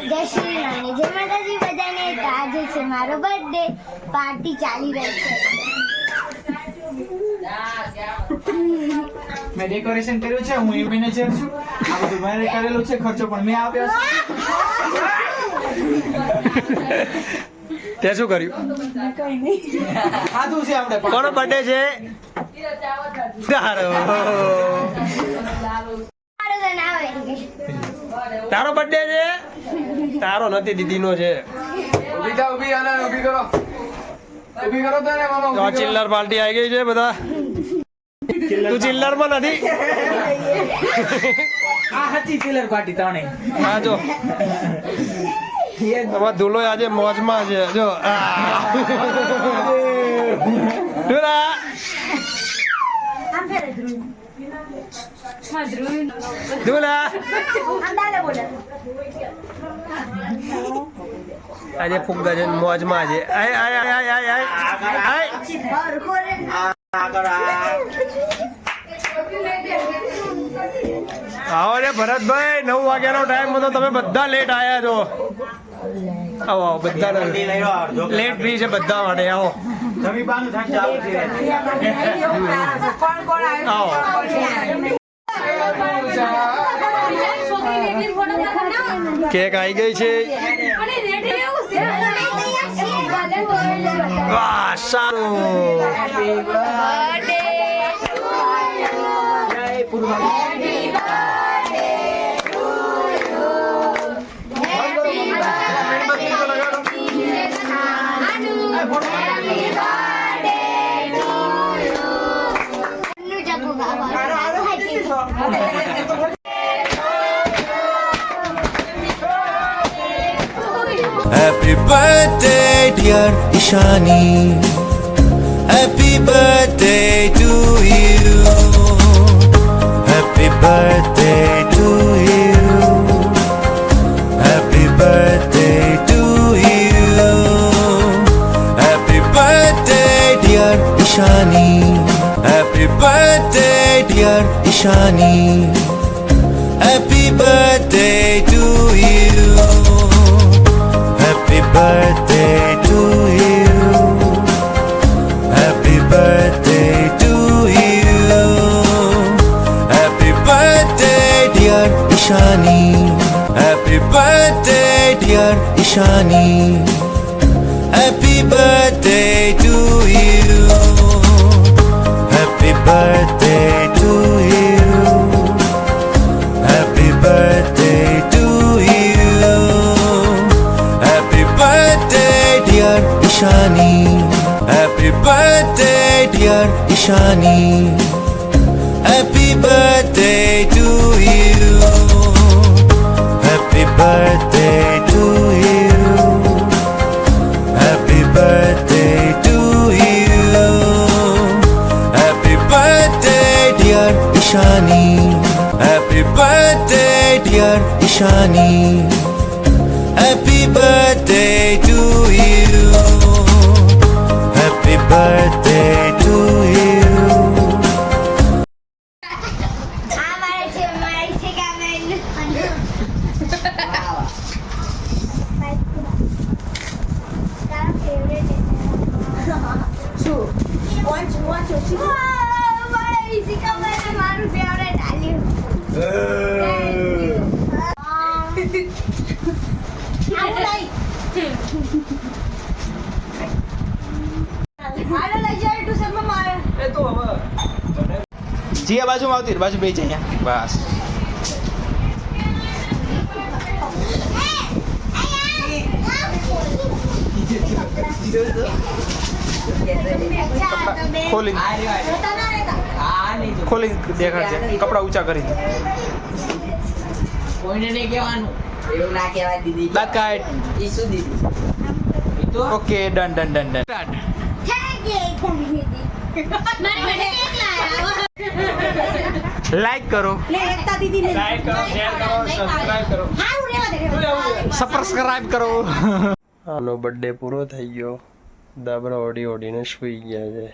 જય શ્રી રામ જય માતાજી બધાને તો આજે છે મારો બર્થડે પાર્ટી ચાલી રહી છે મેં ડેકોરેશન કર્યું છે હું મેનેજર છું આ બધું મારે કરેલું છે ખર્ચો પણ મેં આપ્યો છે તે શું કર્યું કઈ નહીં ખાધું છે આપણે કોનો બર્થડે છે તારો તારો બર્થડે છે તારો નથી દીદીનો છે ઊભી થાવ ઊભી આના ઊભી કરો તને મામા તો ચિલ્લર પાર્ટી આવી ગઈ છે બધા તું ચિલ્લર માં નથી આ હતી ચિલ્લર પાર્ટી તાણે હા જો તમારો ધૂલો આજે મોજમાં છે જો ધૂલા ધૂલા આજે ફુગ્ગા છે મોજમાં છે આય આય આય આય આય આય આવો રે ભરતભાઈ 9 વાગ્યાનો ટાઈમ હતો તમે બધા લેટ આયા છો આવો આવો બધા લેટ ફ્રી છે બધા માટે આવો આવો કેક આવી ગઈ છે વાહ સારું Happy birthday dear Ishani, happy birthday to you, happy birthday to you, happy birthday to you, happy birthday dear Ishani, happy birthday dear Ishani, happy birthday to you, happy birthday to you, happy birthday to you, happy birthday dear Ishani, happy birthday dear Ishani, happy birthday to you, happy birthday to you, happy birthday to you, happy birthday dear Ishani, happy birthday dear Ishani, happy birthday to you, happy birthday to you, happy birthday to you, happy birthday dear Ishani, happy birthday dear Ishani, happy birthday to you, happy birthday to you. Jiya બાજુમાં આવતી બાજુ બે છે અહીંયા બસ ખોલી ખોલી દેખાડજે કપડા ઊંચા કરી દે કોઈને નહીં કહેવાનું એવું ના કહેવાય દીદી દાંત કાઢ ઈ શું દીદી okay done done done done like કરો લાઈક કરો શેર કરો સબસ્ક્રાઇબ કરો સબસ્ક્રાઇબ કરો આનો બર્થડે પૂરો થઈ ગયો દાબરા ઓડીને સુઈ ગયા છે